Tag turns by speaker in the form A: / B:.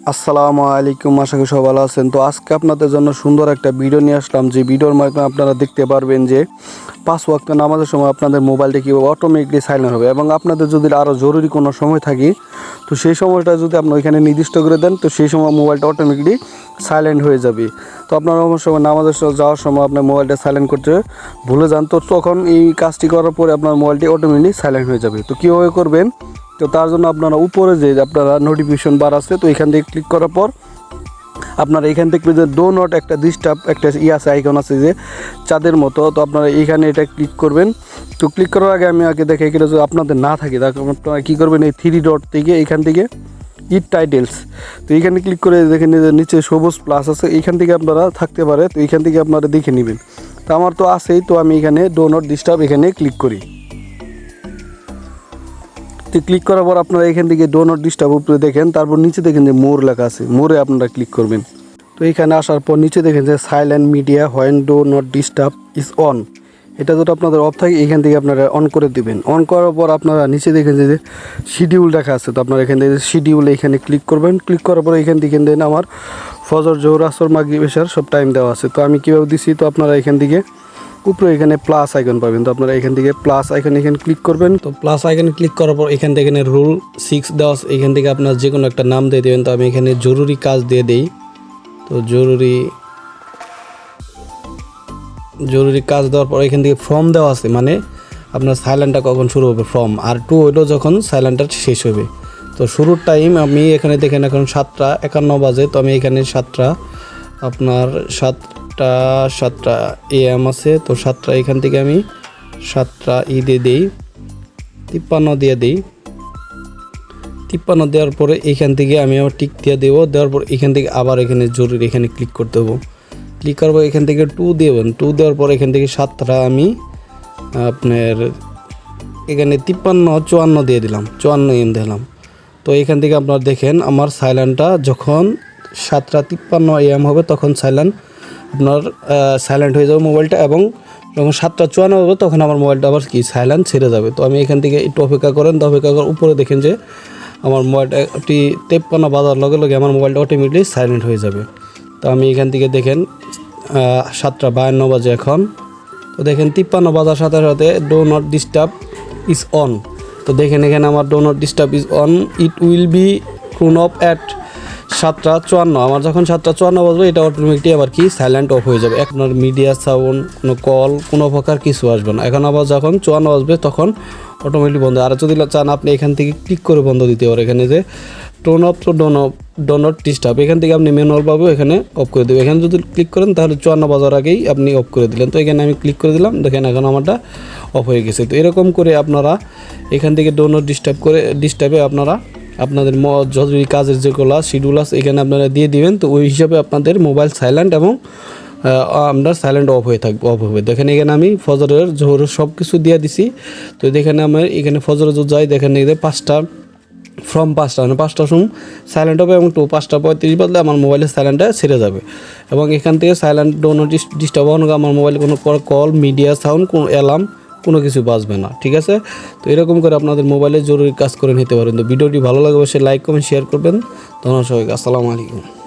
A: আসসালামু আলাইকুম, আশা করি সবাই ভালো আছেন। তো আজকে আপনাদের জন্য সুন্দর একটা ভিডিও নিয়ে আসলাম, যে ভিডিওর মাধ্যমে আপনারা দেখতে পারবেন যে 5 ওয়াক্ত নামাজের সময় আপনাদের মোবাইলটা কীভাবে অটোমেটিকলি সাইলেন্ট হবে। এবং আপনাদের যদি আরও জরুরি কোনো সময় থাকে, তো সেই সময়টা যদি আপনি ওইখানে নির্দিষ্ট করে দেন, তো সেই সময় মোবাইলটা অটোমেটিকলি সাইলেন্ট হয়ে যাবে। তো আপনার অনেক সময় নামাজের যাওয়ার সময় আপনার মোবাইলটা সাইলেন্ট করতে ভুলে যান, তো তখন এই কাজটি করার পরে আপনার মোবাইলটি অটোমেটিকলি সাইলেন্ট হয়ে যাবে। তো কীভাবে করবেন, তো তার জন্য আপনারা উপরে যে আপনারা নোটিফিকেশন বার আছে, তো এখান থেকে ক্লিক করার পর আপনারা এখান থেকে যে ডো নট একটা ডিস্টার্ব একটা আছে, আইকন আছে যে চাঁদের মতো, তো আপনারা এখানে এটা ক্লিক করবেন। তো ক্লিক করার আগে আমি আগে দেখাই যদি আপনাদের না থাকে, তখন আপনারা কী করবেন, এই 3 ডট থেকে এখান থেকে ইট টাইটেলস, তো এইখানে ক্লিক করে দেখেন যে নিচে সবুজ প্লাস আছে, এইখান থেকে আপনারা থাকতে পারে, তো এইখান থেকে আপনারা দেখে নেবেন। তো আমার তো আছেই, তো আমি এখানে ডো নট ডিস্টার্ব এখানে ক্লিক করি। তো ক্লিক করার পর আপনারা এখান থেকে ডো নট ডিস্টার্ব উপরে দেখেন, তারপর নিচে দেখেন যে মোর লেখা আছে, মোরে আপনারা ক্লিক করবেন। তো এখানে আসার পর নিচে দেখেন যে silent media when do not disturb is on, এটা যদি আপনাদের অফ থাকে এখান থেকে আপনারা অন করে দিবেন। অন করার পর আপনারা নিচে দেখেন যে শিডিউল লেখা আছে, তো আপনারা এখান থেকে শিডিউল এখানে ক্লিক করবেন। ক্লিক করার পর এখান থেকে দেন আমার ফজর, জোহর, আসর, মাগরিব, এশার সব টাইম দেওয়া আছে। তো আমি কীভাবে দিছি, তো আপনারা এখান থেকে উপরে এখানে প্লাস আইকন পাবেন, তো আপনারা এখান থেকে প্লাস আইকন এখানে ক্লিক করবেন। তো প্লাস আইকনে ক্লিক করার পর এখান থেকে রুল 6 দেওয়া আছে, এখান থেকে আপনার যে কোনো একটা নাম দিয়ে দেবেন। তো আমি এখানে জরুরি কাজ দিয়ে দিই। তো জরুরি কাজ দেওয়ার পর এখান থেকে ফর্ম দেওয়া আছে, মানে আপনার সাইলেন্টটা কখন শুরু হবে ফর্ম, আর 2 হইলো যখন সাইলেন্টটা শেষ হবে। তো শুরুর টাইম আমি এখানে দেখেন এখন 7:51 বাজে, তো আমি এখানে 7টা AM আছে, তো 7টা এখান থেকে আমি 7টা দিয়ে দিই, 53 দিয়ে দিই। 53 দেওয়ার পরে এখান থেকে আমি আবার টিক দিয়ে দেবো, দেওয়ার পর এখান থেকে আবার এখানে জরুরি এখানে ক্লিক করতে দেবো। ক্লিক করার পর এখান থেকে 2 দেবেন। 2 দেওয়ার পর এখান থেকে 7টা আমি আপনার এখানে 53-54 দিয়ে দিলাম, 54 AM দিলাম। তো এখান থেকে আপনারা দেখেন আমার সাইলেন্টটা যখন 7:53 AM হবে তখন আপনার সাইলেন্ট হয়ে যাবে মোবাইলটা, এবং যখন 7:54 হবে তখন আমার মোবাইলটা আবার কি সাইলেন্ট ছেড়ে যাবে। তো আমি এখান থেকে একটু অপেক্ষা করেন, তো অপেক্ষা করার উপরে দেখেন যে আমার মোবাইলটা 53 বাজার লগে লগে আমার মোবাইলটা অটোমেটিকলি সাইলেন্ট হয়ে যাবে। তো আমি এখান থেকে দেখেন 7:52 বাজে এখন, তো দেখেন 53 বাজার সাথে সাথে do not disturb is on. তো দেখেন এখানে আমার do not disturb is on, it will be turned off at 7:54। আমার যখন 7:54 বাজবে এটা অটোমেটিকলি আবার কি সাইলেন্ট অফ হয়ে যাবে। আপনার মিডিয়া সাউন্ড, কোনো কল, কোনো প্রকার কিছু আসবে না। এখন আবার যখন 54 বাজবে তখন অটোমেটিক বন্ধ। আর যদি চান আপনি এখান থেকে ক্লিক করে বন্ধ দিতে পারেন, এখানে যে tone off to do not disturb, এখান থেকে আপনি ম্যানুয়ালভাবে এখানে অফ করে দেবেন। এখানে যদি ক্লিক করেন তাহলে 54 বাজার আগেই আপনি অফ করে দিলেন। তো এখানে আমি ক্লিক করে দিলাম, দেখেন এখন আমারটা অফ হয়ে গেছে। তো এরকম করে আপনারা এখান থেকে ডো নট ডিস্টার্বে আপনারা আপনাদের জরুরি কাজের যেগুলো শিডিউল আছে এখানে আপনারা দিয়ে দিবেন। তো ওই হিসাবে আপনাদের মোবাইল সাইলেন্ট এবং আপনার সাইলেন্ট অফ হবে। দেখেন এখানে আমি ফজরের, জোহরের সব কিছু দিয়ে দিছি। তো দেখেন আমার এখানে ফজরের জোর যাই, দেখেন এই যে 5টা মানে 5টার সময় সাইলেন্ট হবে, এবং 5:35 বাজলে আমার মোবাইলের সাইলেন্টটা ছেড়ে যাবে। এবং এখান থেকে সাইলেন্ট ডো নট ডিস্টার্ব হওয়ার আমার মোবাইলে কোনো কল, মিডিয়া সাউন্ড, কোনো অ্যালার্ম, কোনো কিছু বাজবে না। ঠিক আছে, তো এরকম করে আপনাদের মোবাইলে জরুরি কাজ করে নিতে পারেন। তো ভিডিওটি ভালো লাগে অবশ্যই লাইক, কমেন্ট, শেয়ার করবেন। ধন্যবাদ সবাইকে, আসসালামু আলাইকুম।